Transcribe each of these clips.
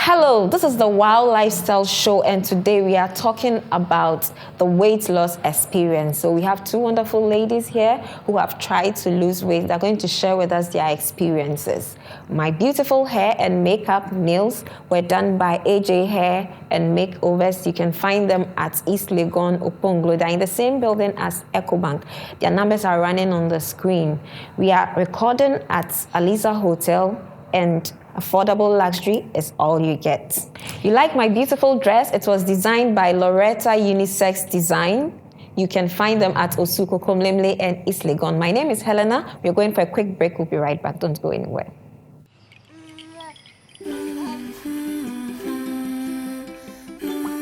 Hello, this is the Wild Lifestyle Show, and today we are talking about the weight loss experience. So we have two wonderful ladies here who have tried to lose weight. They're going to share with us their experiences. My beautiful hair and makeup nails were done by AJ Hair and Makeovers. You can find them at East Legon, Oponglo. They're in the same building as EcoBank. Their numbers are running on the screen. We are recording at Aliza Hotel, and affordable luxury is all you get. You like my beautiful dress? It was designed by Loretta Unisex Design. You can find them at Osuko Komlemle and East Legon. My name is Helena. We're going for a quick break. We'll be right back. Don't go anywhere.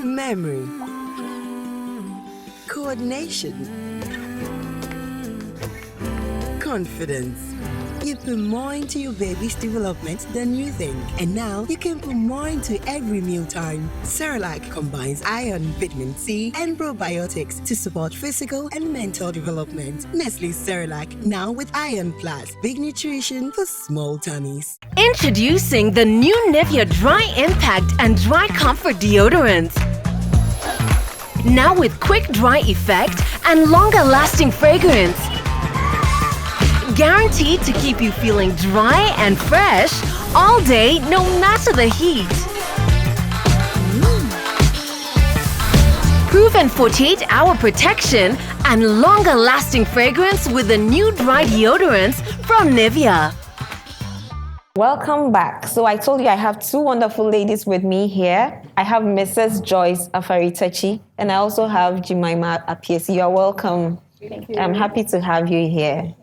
Memory, coordination, confidence. You put more into your baby's development than you think. And now you can put more into every mealtime. Cerelac combines iron, vitamin C, and probiotics to support physical and mental development. Nestle Cerelac, now with Iron Plus. Big nutrition for small tummies. Introducing the new Nivea Dry Impact and Dry Comfort Deodorant. Now with quick dry effect and longer lasting fragrance. Guaranteed to keep you feeling dry and fresh all day, no matter the heat. Proven 48-hour protection and longer lasting fragrance with the new dry deodorants from Nivea. Welcome back. So I told you I have two wonderful ladies with me here. I have Mrs. Joyce Afaritachi and I also have Jemima Apiesi. You are welcome. Thank you. I'm happy to have you here.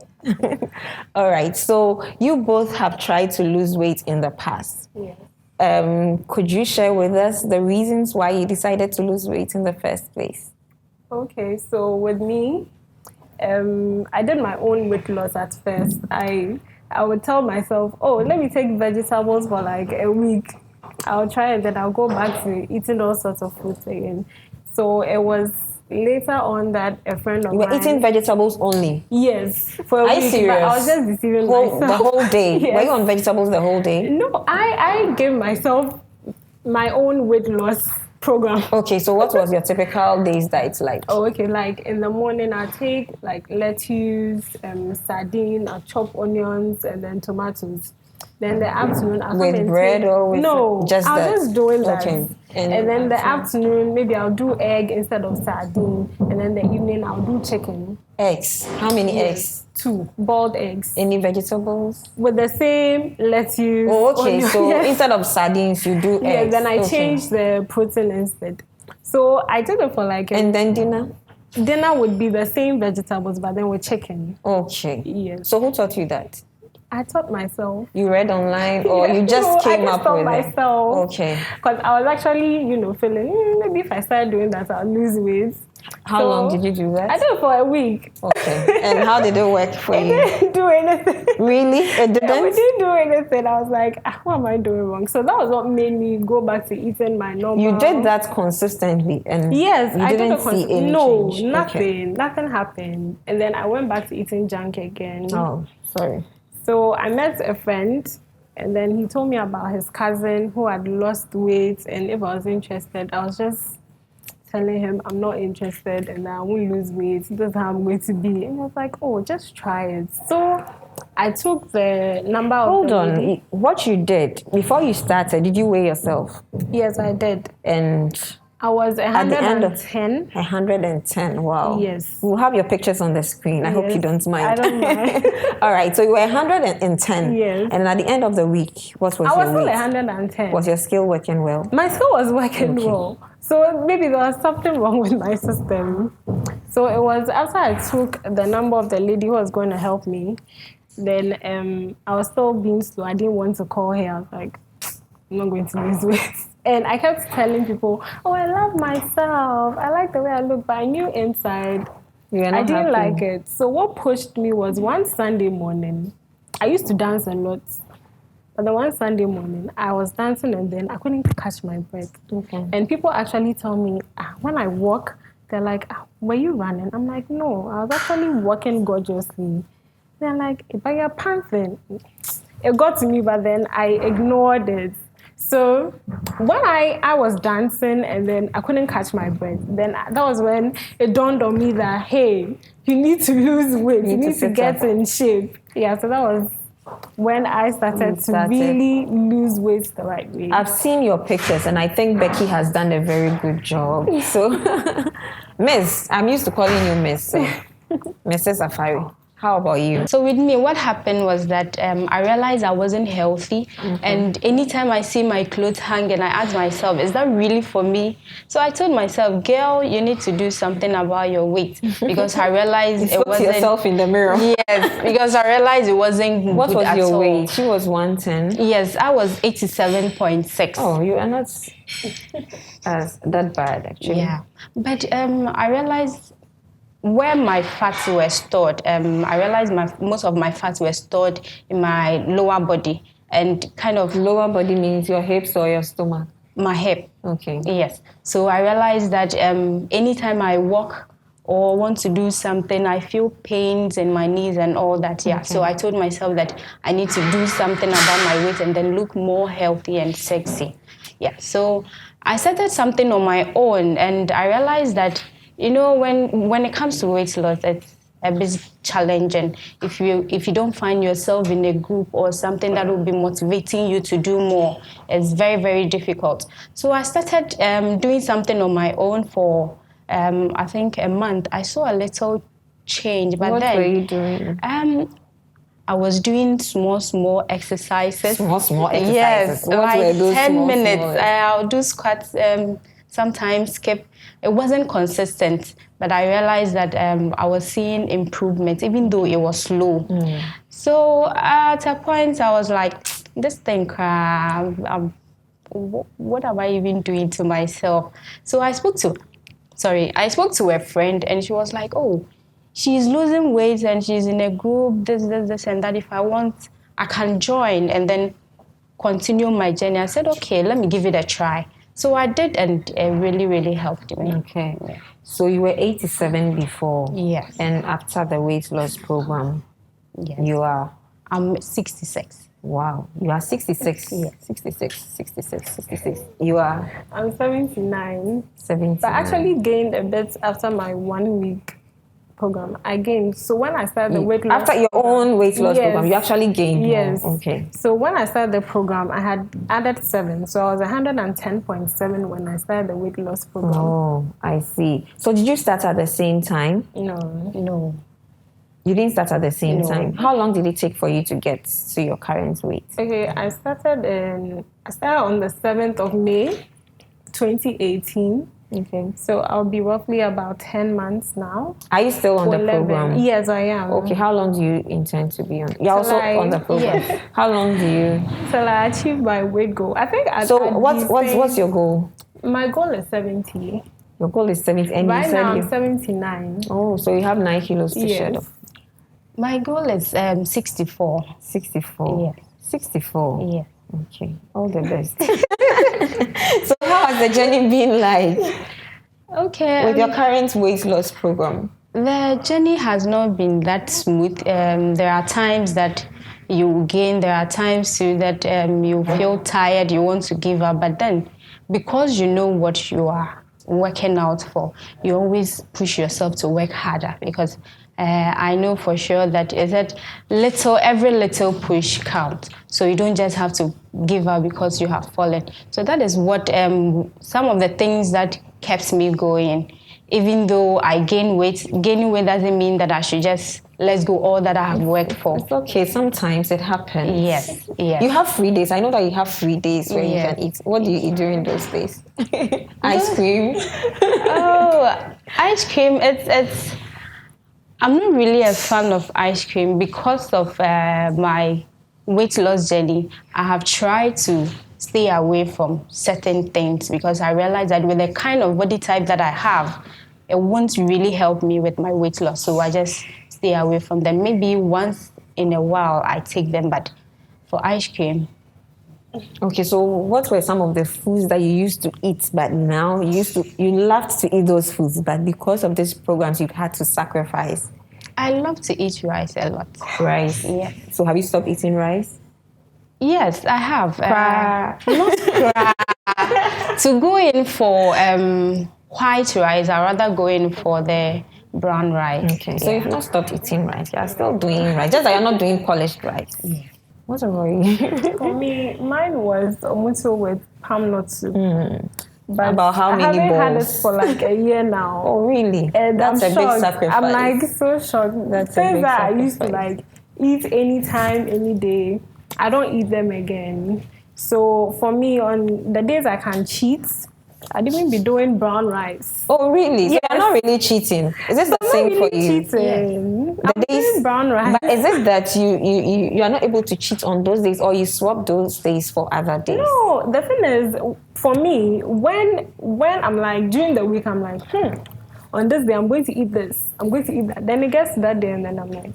All right. So you both have tried to lose weight in the past. Yes. Could you share with us the reasons why you decided to lose weight in the first place? Okay, so with me, I did my own weight loss at first. I would tell myself, oh, let me take vegetables for like a week. I'll try and then I'll go back to eating all sorts of foods again. So it was later on that a friend of You were mine... eating vegetables only? Yes, for a Are you week. serious? But I was just deceiving myself. The whole day? Yes. Were you on vegetables the whole day? No, I gave myself my own weight loss program. Okay, so what was your typical day's diet like? Oh, okay. Like in the morning, I take like lettuce, sardine, I chop onions, and then tomatoes. Then the afternoon, I'll With bread or with no, just I'll that? just doing that. Okay. And then the afternoon, maybe I'll do egg instead of sardine. And then the evening, I'll do chicken. Eggs. How many eggs? 2 boiled eggs. Any vegetables? With the same lettuce. Oh, okay. onion. So Yes. instead of sardines, you do Yeah, eggs. then I Okay. changed the protein instead. So I did it for like And then dinner? dinner would be the same vegetables, but then with chicken. Okay. Yes. So who taught you that? I taught myself. You read online or you No, just came I just up taught with myself. it? Okay. Because I was actually, feeling, maybe if I start doing that, I'll lose weight. How long did you do that? I did it for a week. Okay. And how did it work for It you? didn't do anything. Really? It Yeah, we didn't? didn't do anything. I was like, what am I doing wrong? So that was what made me go back to eating my normal. You did that consistently and Yes, you I didn't did see any No, change? nothing. Okay. Nothing happened. And then I went back to eating junk again. Oh, sorry. So I met a friend, and then he told me about his cousin who had lost weight, and if I was interested, I was just telling him I'm not interested and I won't lose weight. This is how I'm going to be. And he was like, oh, just try it. So I took the number of Hold the on. lady. What you did before you started, did you weigh yourself? Yes, I did. And I was the end of- 110. 110. Wow. Yes. We'll have your pictures on the screen. I hope you Yes, don't mind. I don't mind. All right. So you were 110. Yes. And at the end of the week, what was I was your still weight? 110. Was your scale working well? My school was working Okay. well. So maybe there was something wrong with my system. So it was after I took the number of the lady who was going to help me, then I was still being slow. I didn't want to call her. I was like, I'm not going to lose weight. And I kept telling people, oh, I love myself. I like the way I look. But I knew inside, You were not I didn't happy. like it. So what pushed me was one Sunday morning, I used to dance a lot. But the one Sunday morning, I was dancing and then I couldn't catch my breath. Okay. And people actually tell me, when I walk, they're like, were you running? I'm like, no, I was actually walking gorgeously. They're like, but you're panting. It got to me, but then I ignored it. So when I was dancing and then I couldn't catch my breath, then that was when it dawned on me that, hey, you need to lose weight. You need to get in shape. Yeah, so that was when I started to really lose weight the right way. I've seen your pictures and I think Becky has done a very good job. So, Miss, I'm used to calling you Miss. So, Mrs. Afari. How about you? So with me, what happened was that I realized I wasn't healthy. And anytime I see my clothes hanging, I ask myself, is that really for me? So I told myself, girl, you need to do something about your weight. Because I realized it wasn't... yourself in the mirror. Yes, because I realized it wasn't what good was your all. weight? She was 110. Yes, I was 87.6. Oh, you are not that bad, actually. Yeah. But I realized... where my fats were stored, I realized most of my fats were stored in my lower body, and kind of... Lower body means your hips or your stomach? My hip. Okay. Yes. So I realized that anytime I walk or want to do something, I feel pains in my knees and all that. Yeah. Okay. So I told myself that I need to do something about my weight and then look more healthy and sexy. Yeah. So I started something on my own, and I realized that, you know, when it comes to weight loss, it's a bit challenging. If you don't find yourself in a group or something that will be motivating you to do more, it's very, very difficult. So I started doing something on my own for, I think, a month. I saw a little change. But what then, were you doing? I was doing small exercises. Small exercises? Yes, what like were those 10 minutes. Small? I'll do squats, sometimes skip. It wasn't consistent, but I realized that I was seeing improvement, even though it was slow. So at a point, I was like, this thing, what am I even doing to myself? So I spoke to a friend, and she was like, oh, she's losing weight and she's in a group, this, and that. If I want, I can join and then continue my journey. I said, okay, let me give it a try. So I did, and it really, really helped me. Okay. Yeah. So you were 87 before. Yes. And after the weight loss program, yes. You are? I'm 66. Wow. You are 66? Yeah. 66. You are? I'm 79. 79. But I actually gained a bit after my 1 week program. I gained. So when I started the weight loss... After your own weight loss program, you actually gained Yes. more. Okay. So when I started the program, I had added 7. So I was 110.7 when I started the weight loss program. Oh, I see. So did you start at the same time? No. You didn't start at the same time. How long did it take for you to get to your current weight? Okay, I started on the 7th of May, 2018. Okay. So I'll be roughly about 10 months now. Are you still on the program? Yes, I am. Okay, how long do you intend to be on? You're also on the program? Yes. How long do you... Till I achieve my weight goal. I think what's your goal? My goal is 70. Your goal is 70, and right you said now I'm 79. Oh, so you have 9 kilos to shed off. My goal is 64. 64? Yes. 64? Yes. Okay, all the best. So how has the journey been like? Okay. With your current weight loss program? The journey has not been that smooth. There are times that you gain, there are times too that you feel tired, you want to give up, but then because you know what you are working out for, you always push yourself to work harder, because I know for sure that every little push counts. So you don't just have to give up because you have fallen. So that is what some of the things that kept me going. Even though I gain weight, gaining weight doesn't mean that I should just let go all that I have worked for. It's okay. Sometimes it happens. Yes. You have free days. I know that you have free days where you can eat. What do you eat during those days? Ice cream? Oh, ice cream. It's. I'm not really a fan of ice cream because of my weight loss journey. I have tried to stay away from certain things because I realized that with the kind of body type that I have, it won't really help me with my weight loss. So I just stay away from them. Maybe once in a while I take them, but for ice cream. Okay, so what were some of the foods that you used to eat, but now you loved to eat those foods, but because of these programs, you've had to sacrifice? I love to eat rice a lot. Rice? Yes. So have you stopped eating rice? Yes, I have. To go in for white rice, I'd rather go in for the brown rice. Okay, so you've not stopped eating rice. You're still doing rice. Just that you're not doing polished rice. Yeah. What's wrong with you? For me, mine was omuto with palm nut soup. But About how many I haven't had it bowls? for like a year now. Oh, really? And That's I'm a big shocked. sacrifice. I'm like so shocked. That's a Things big that I used to sacrifice. like eat anytime, any day, I don't eat them again. So for me, on the days I can cheat, I'd even be doing brown rice. Oh, really? So Yes. you're not really cheating. Is this the I'm same not really for you? cheating. The I'm doing brown rice. But is it that you are not able to cheat on those days, or you swap those days for other days? No, the thing is, for me, when I'm like during the week, I'm like, on this day I'm going to eat this, I'm going to eat that. Then it gets to that day, and then I'm like,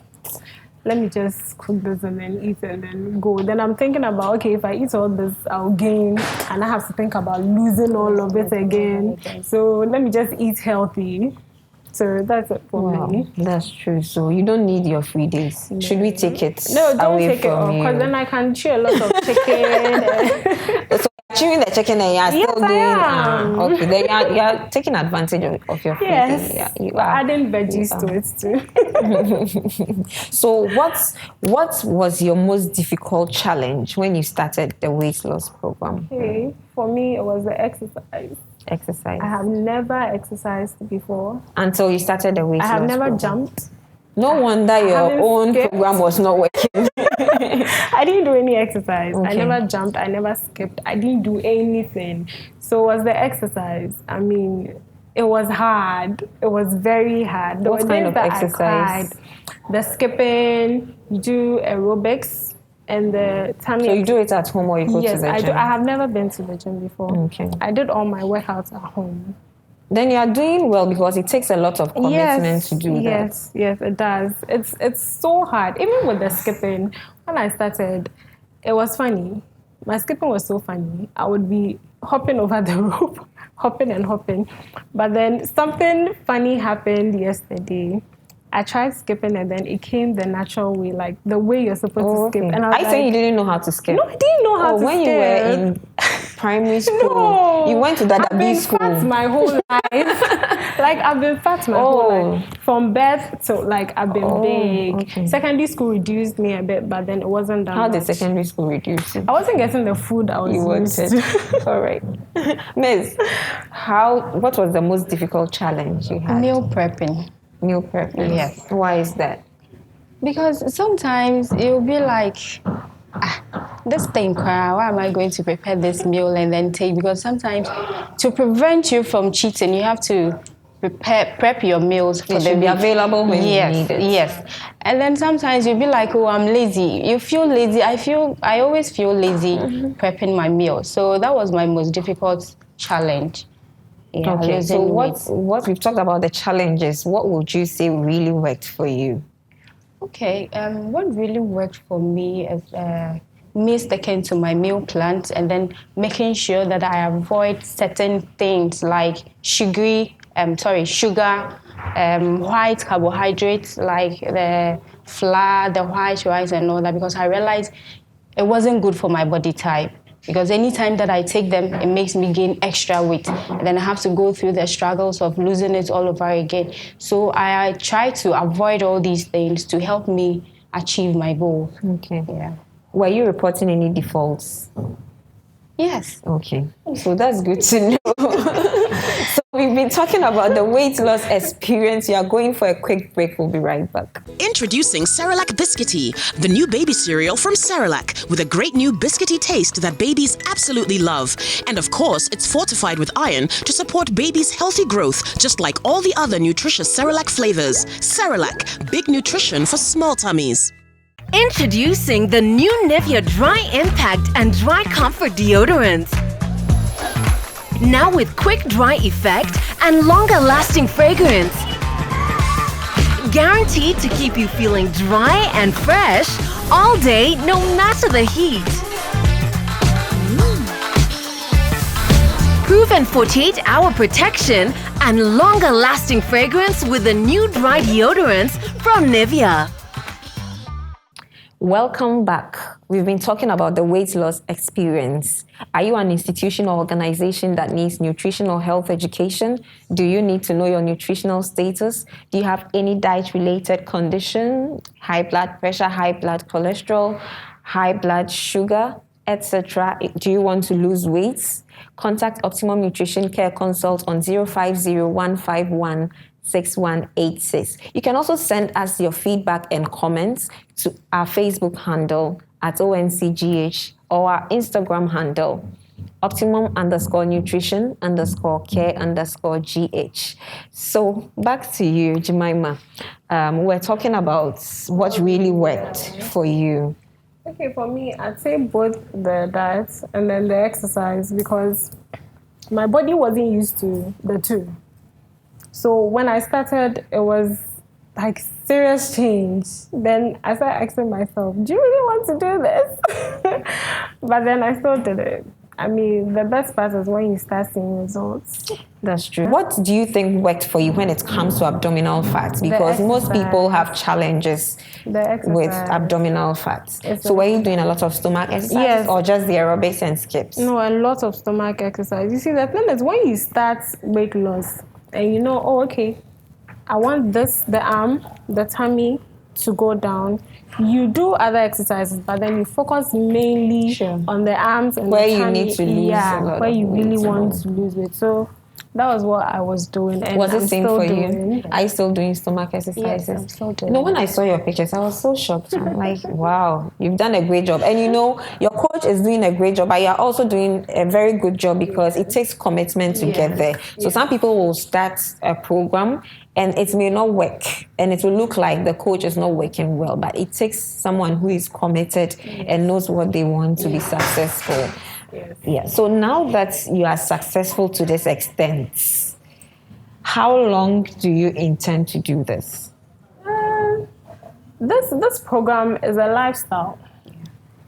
let me just cook this and then eat and then go. Then I'm thinking about, okay, if I eat all this, I'll gain, and I have to think about losing all of it again. So let me just eat healthy. So that's it for Wow, me. that's true. So you don't need your free days. Should we take it No, don't away take it off, from because you? then I can chew a lot of chicken. So you're chewing the chicken and you're Yes, still I doing. am. Okay, then you're taking advantage of your free Yes, day. Yeah, you but are. adding veggies You to it too. So what was your most difficult challenge when you started the weight loss program? Okay, for me, it was the exercise. Exercise. I have never exercised before. Until you started the weight I have loss never program. jumped. No wonder your haven't own skipped. program was not working. I didn't do any exercise. I Okay. never jumped. I never skipped. I didn't do anything. So it was the exercise. I mean, it was hard. It was very hard. There What were kind days of that exercise? I cried. The skipping, you do aerobics, and the tummy. So you do it at home or you go to Yes, the I gym? do. I have never been to the gym before. Okay. I did all my workouts at home. Then you are doing well because it takes a lot of commitment to do yes, Yes, it does. It's so hard. Even with the skipping, when I started, it was funny. My skipping was so funny. I would be hopping over the rope, hopping and hopping. But then something funny happened yesterday. I tried skipping and then it came the natural way, like the way you're supposed to skip. Okay. And I was I think you like, didn't know how to skip. no, I didn't know how to when skip. you were in primary school, No. you went to I've Dadabi been school. fat my whole life. Like I've been fat my whole Oh. life. From birth to like I've been big. okay. Secondary school reduced me a bit, but then it wasn't that How did much. secondary school reduce you? I wasn't getting the food I was You used wanted. to. All right. Miss, what was the most difficult challenge you had? Meal prepping. Meal prepping. Yes. Why is that? Because sometimes you'll be like, this thing, why am I going to prepare this meal and then take? Because sometimes to prevent you from cheating, you have to prep your meals for It the should be week. available when you need it. Yes. And then sometimes you'll be like, oh, I'm lazy. You feel lazy. I always feel lazy prepping my meal. So that was my most difficult challenge. Yeah, Okay, so losing weight. what we've talked about the challenges, what would you say really worked for you? Okay, what really worked for me is me sticking to my meal plans and then making sure that I avoid certain things like sugar, white carbohydrates like the flour, the white rice and all that, because I realized it wasn't good for my body type. Because anytime that I take them, it makes me gain extra weight. And then I have to go through the struggles of losing it all over again. So I try to avoid all these things to help me achieve my goals. Okay. Yeah. Were you reporting any defaults? Yes. Okay. So that's good to know. So we've been talking about the weight loss experience. You are going for a quick break. We'll be right back. Introducing Cerelac Biscuity, the new baby cereal from Cerelac, with a great new biscuity taste that babies absolutely love. And of course, it's fortified with iron to support babies' healthy growth, just like all the other nutritious Cerelac flavors. Cerelac, big nutrition for small tummies. Introducing the new Nivea Dry Impact and Dry Comfort Deodorant. Now with quick dry effect and longer lasting fragrance. Guaranteed to keep you feeling dry and fresh all day, no matter the heat. Proven 48-hour protection and longer lasting fragrance with the new dry deodorants from Nivea. Welcome back. we've been talking about the weight loss experience. Are you an institution or organization that needs nutritional health education? Do you need to know your nutritional status? Do you have any diet-related condition, high blood pressure, high blood cholesterol, high blood sugar, etc.? Do you want to lose weight? Contact Optimum Nutrition Care Consult on 050-151-6186. You can also send us your feedback and comments to our Facebook handle at ONCGH or our Instagram handle, Optimum_Nutrition_Care_GH. So back to you, Jemima. We're talking about what really worked for you. Okay, for me, I'd say both the diet and then the exercise, because my body wasn't used to the two. So when I started, it was like serious change. Then I started asking myself, do you really want to do this? But then I still did it. I mean, the best part is when you start seeing results. That's true. What do you think worked for you when it comes to abdominal fat? Because most people have challenges with abdominal fat. So were you doing a lot of stomach exercise or just the aerobics and skips? No, a lot of stomach exercise. You see, the thing is when you start weight loss and you know, oh, okay, I want this, the arm, the tummy to go down. You do other exercises, but then you focus mainly on the arms and where the tummy. You need to lose a lot where you really weight. want to lose weight. So that was what I was doing. And was it I'm same still for doing. you? Are you still doing stomach exercises? Yes, I'm still doing. You know, when I saw your pictures, I was so shocked. I'm like, wow, you've done a great job. And you know, your coach is doing a great job, but you're also doing a very good job because it takes commitment to get there. So some people will start a program and it may not work and it will look like the coach is not working well, but it takes someone who is committed and knows what they want to be successful. Yeah. So now that you are successful to this extent, how long do you intend to do this? This program is a lifestyle.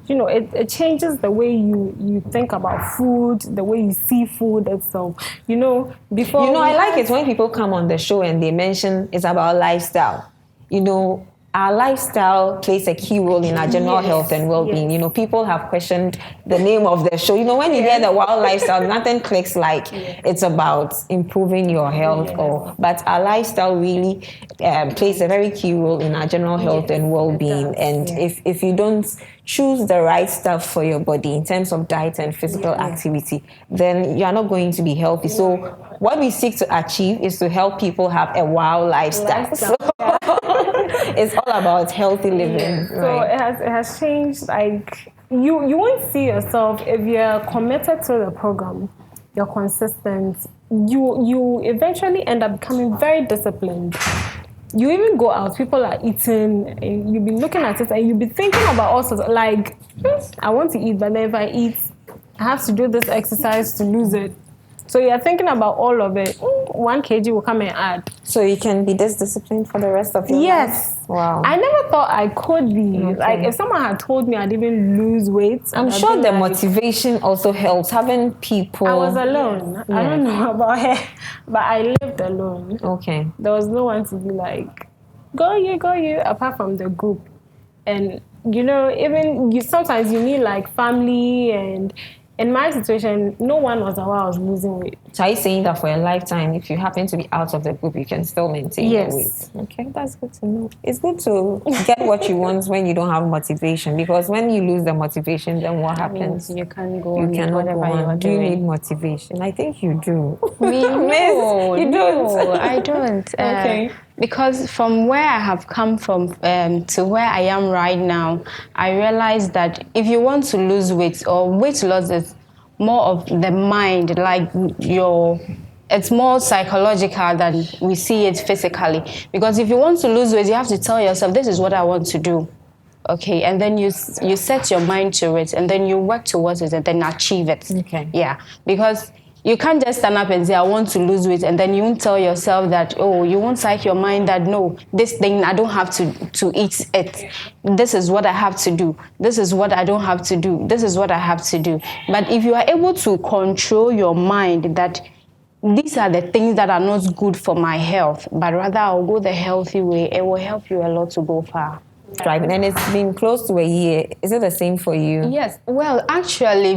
You know, it changes the way you think about food, the way you see food itself. You know, before... You know, I like it when people come on the show and they mention it's about lifestyle. You know, our lifestyle plays a key role in our general health and well-being. You know, people have questioned the name of the show. You know, when you hear the wild lifestyle, nothing clicks like it's about improving your health. But our lifestyle really plays a very key role in our general health and well-being. And if you don't choose the right stuff for your body in terms of diet and physical activity, then you're not going to be healthy. So what we seek to achieve is to help people have a wild lifestyle. It's all about healthy living. So it has changed. Like you won't see yourself if you're committed to the program, you're consistent. You eventually end up becoming very disciplined. You even go out, people are eating, and you'll be looking at it and you'll be thinking about all sorts of, like, I want to eat, but then if I eat, I have to do this exercise to lose it. So you're thinking about all of it. 1 kg will come and add. So you can be this disciplined for the rest of your life? Wow. I never thought I could be. Okay. Like, if someone had told me I'd even lose weight, I'm sure the motivation also helps. Having people... I was alone. I don't know about her, but I lived alone. Okay. There was no one to be like, go you, apart from the group. And, you know, even sometimes you need like family, and in my situation, no one was aware I was losing weight. So are you saying that for a lifetime, if you happen to be out of the group, you can still maintain your weight? Okay, that's good to know. It's good to get what you want when you don't have motivation, because when you lose the motivation, then what happens? You can't go on. You cannot go on. Do you need motivation? I think you do. No, you don't. No, I don't. Okay. Because from where I have come from to where I am right now, I realized that if you want to lose weight, or weight loss is more of the mind, like it's more psychological than we see it physically. Because if you want to lose weight, you have to tell yourself, this is what I want to do. Okay, and then you set your mind to it, and then you work towards it, and then achieve it. Okay. Yeah, because you can't just stand up and say, I want to lose weight, and then you won't tell yourself that, you won't psych your mind that, no, this thing, I don't have to eat it. This is what I have to do. This is what I don't have to do. This is what I have to do. But if you are able to control your mind that these are the things that are not good for my health, but rather I'll go the healthy way, it will help you a lot to go far. Driving, and it's been close to a year. Is it the same for you? Yes. Well, actually,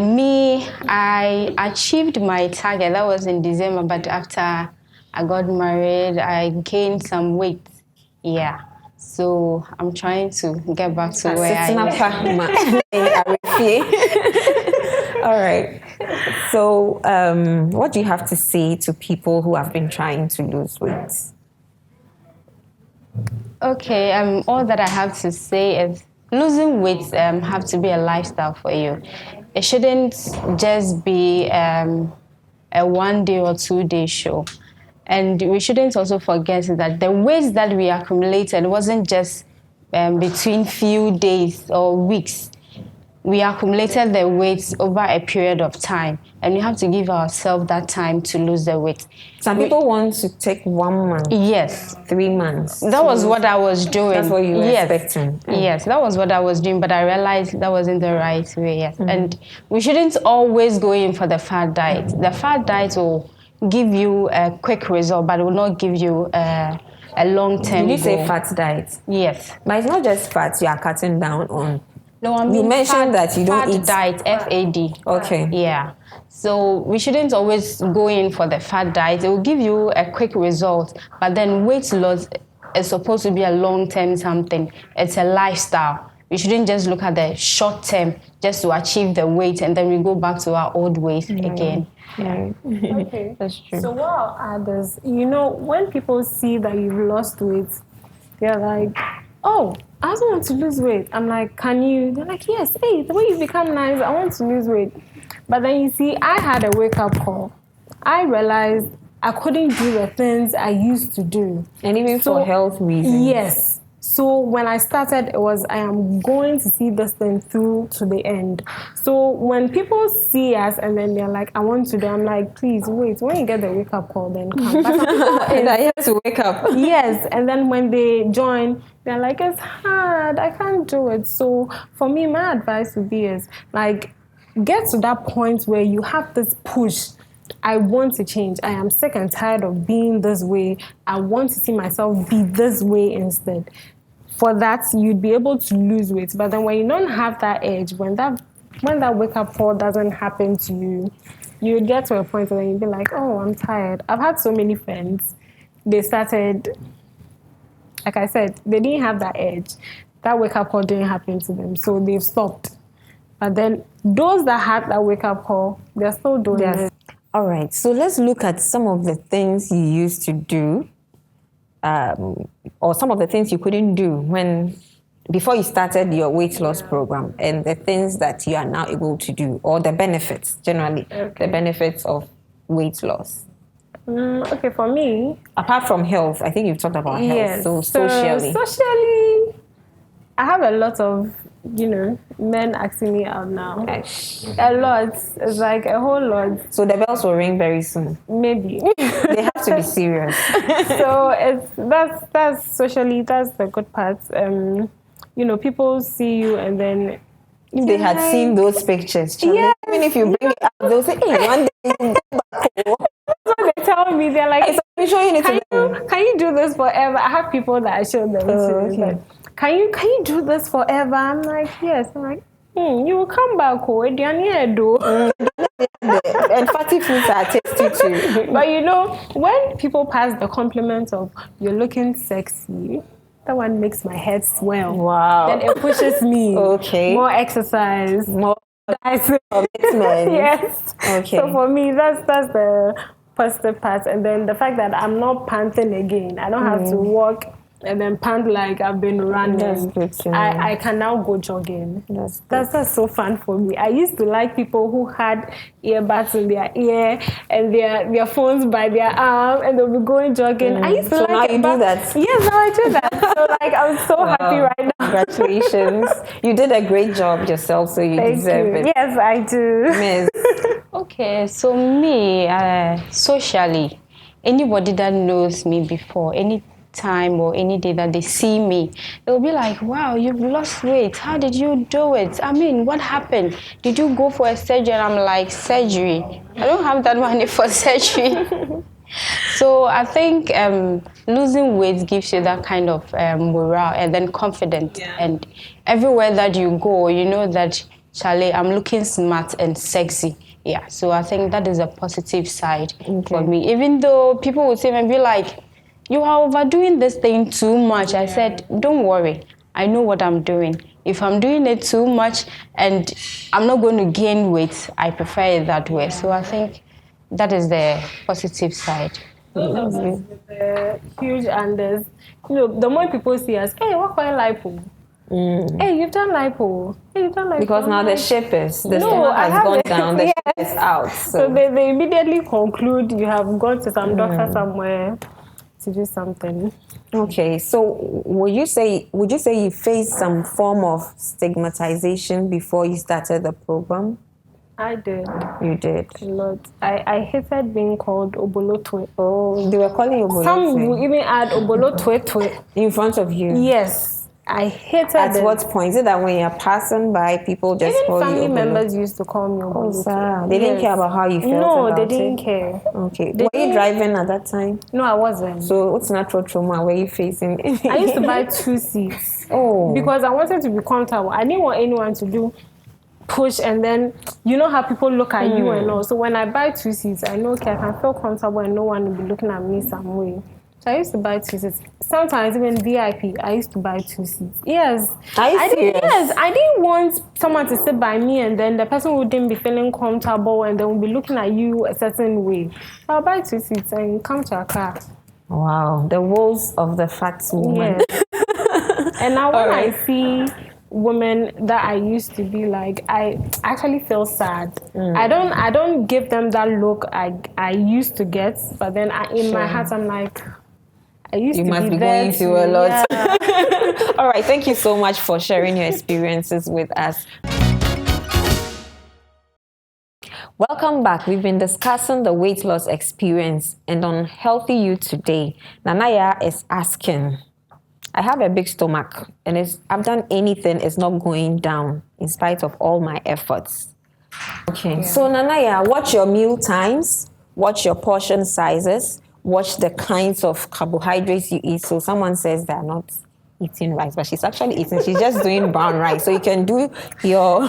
I achieved my target. That was in December, but after I got married, I gained some weight. Yeah. So I'm trying to get back to where I am. All right. So, what do you have to say to people who have been trying to lose weight? Okay. All that I have to say is losing weight have to be a lifestyle for you. It shouldn't just be a 1 day or 2 day show. And we shouldn't also forget that the weight that we accumulated wasn't just between few days or weeks. We accumulated the weight over a period of time, and we have to give ourselves that time to lose the weight. Some people want to take 1 month. Yes. 3 months. That was what I was doing. That's what you were expecting. Yes, that was what I was doing, but I realized that wasn't the right way. Yes. And we shouldn't always go in for the fat diet. The fat diet will give you a quick result, but it will not give you a long-term Did you say goal. fat diet? Yes. But it's not just fat you are cutting down on. No, I mean You mentioned that you don't fat eat. diet, FAD. Okay. Yeah. So we shouldn't always go in for the fat diet. It will give you a quick result, but then weight loss is supposed to be a long-term something. It's a lifestyle. We shouldn't just look at the short term just to achieve the weight and then we go back to our old ways again. Yeah. Okay. That's true. So what I'll add is, when people see that you've lost weight, they're like, oh, I also want to lose weight. I'm like, can you? They're like, yes, hey, the way you become nice, I want to lose weight. But then you see, I had a wake-up call. I realized I couldn't do the things I used to do. And even for health reasons. Yes. So when I started, it was, I am going to see this thing through to the end. So when people see us and then they're like, I want to do, I'm like, please wait. When you get the wake-up call, then come. But some people, And I have to wake up. yes, and then when they join, they're like, it's hard, I can't do it. So for me, my advice would be is like, get to that point where you have this push. I want to change. I am sick and tired of being this way. I want to see myself be this way instead. For that, you'd be able to lose weight. But then when you don't have that edge, when that wake-up call doesn't happen to you, you get to a point where you'd be like, oh, I'm tired. I've had so many friends. They started, like I said, they didn't have that edge. That wake-up call didn't happen to them, so they've stopped. But then those that had that wake-up call, they're still doing it. All right, so let's look at some of the things you used to do, or some of the things you couldn't do before you started your weight loss program, and the things that you are now able to do, or the benefits, generally, the benefits of weight loss. Okay, for me, Apart from health, I think you've talked about health, yes. so socially. Socially, I have a lot of, men asking me out now. A lot. It's like a whole lot. So the bells will ring very soon. Maybe. They have to be serious. So that's socially, that's the good part. People see you and then If they had seen those pictures, Charlie, even if you bring it up, they'll say, hey, one day you go back home. so they tell me, they're like, So I'm showing it to them. can you do this forever? I have people that I show them to. okay. Like, can you do this forever? I'm like, yes. I'm like, you will come back home. And fatty foods are tasty too. But when people pass the compliment of you're looking sexy, that one makes my head swell. Wow. Then it pushes me. Okay. More exercise. More commitment. Yes. Okay. So for me, that's the positive part. And then the fact that I'm not panting again. I don't have to walk and then pant like I've been running. That's good to know. I can now go jogging. That's so fun for me. I used to like people who had earbuds in their ear and their phones by their arm and they'll be going jogging. I used to So like now it, you do but- that? Yes, now I do that. So I'm so happy right now. Congratulations. You did a great job yourself, so you Thank deserve you. it. Yes, I do. Miss. Okay, so me, socially, anybody that knows me before, any time or any day that they see me, they'll be like, wow, you've lost weight. How did you do it? I mean, what happened? Did you go for a surgery? And I'm like, surgery? I don't have that money for surgery. So I think losing weight gives you that kind of morale and then confidence. And everywhere that you go, you know that, Charlie, I'm looking smart and sexy. Yeah, so I think that is a positive side for me. Even though people would say maybe like, you are overdoing this thing too much. I said, don't worry. I know what I'm doing. If I'm doing it too much and I'm not going to gain weight, I prefer it that way. So I think that is the positive side. Huge unders. The more people see us, hey, what kind of lipo? Hey, you've done lipo. Hey, you've done lipo. Because now the shape is, the stomach has gone down, the shape is out. So they immediately conclude you have gone to some doctor somewhere to do something. Okay, so would you say you faced some form of stigmatization before you started the program? I did. You did. A lot. I hated being called Obolotwe. Oh, they were calling you Obolotwe. Some will even add Obolotwe in front of you. Yes. I hated it. At what point? Is it that when you're passing by, people just call you Obolo? Family members used to call me Obolo. Oh, they didn't care about how you felt No, they didn't care. Okay. Were you driving at that time? No, I wasn't. So what's natural trauma were you facing? I used to buy 2 seats. Oh. Because I wanted to be comfortable. I didn't want anyone to do push and then you know how people look at you and all. So when I buy 2 seats, I know, okay, I can feel comfortable and no one will be looking at me some way. So I used to buy 2 seats. Sometimes even VIP, I used to buy 2 seats. Yes. I didn't want someone to sit by me and then the person wouldn't be feeling comfortable and they would be looking at you a certain way. So I'll buy 2 seats and come to a car. Wow, the woes of the fat woman. Yes. And now when I see women that I used to be like, I actually feel sad. I don't give them that look I used to get, but then in my heart I'm like, you must be going through a lot. Yeah. All right, thank you so much for sharing your experiences with us. Welcome back. We've been discussing the weight loss experience, and on Healthy You today, Nanaya is asking, I have a big stomach and I've done anything, it's not going down in spite of all my efforts. Okay, so Nanaya, watch your meal times, watch your portion sizes, watch the kinds of carbohydrates you eat. So someone says they're not eating rice, but she's actually eating, she's just doing brown rice. So you can do your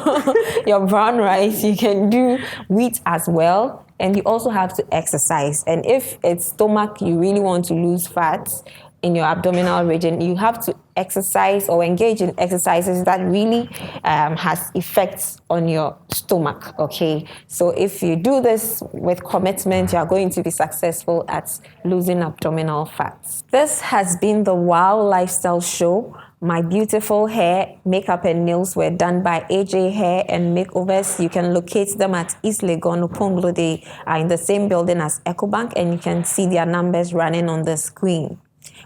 brown rice, you can do wheat as well. And you also have to exercise. And if it's stomach, you really want to lose fat in your abdominal region, you have to exercise or engage in exercises that really has effects on your stomach, okay? So if you do this with commitment, you are going to be successful at losing abdominal fats. This has been the Wow Lifestyle Show. My beautiful hair, makeup and nails were done by AJ Hair and Makeovers. You can locate them at East Legon, Oponglo. They are in the same building as EcoBank, and you can see their numbers running on the screen.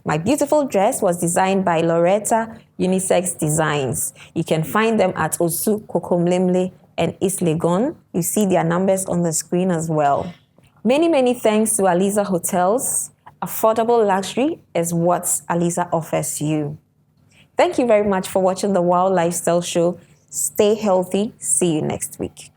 My beautiful dress was designed by Loretta Unisex Designs. You can find them at Osu, Kokomlemle, and East Legon. You see their numbers on the screen as well. Many, many thanks to Aliza Hotels. Affordable luxury is what Aliza offers you. Thank you very much for watching the Wow Lifestyle Show. Stay healthy. See you next week.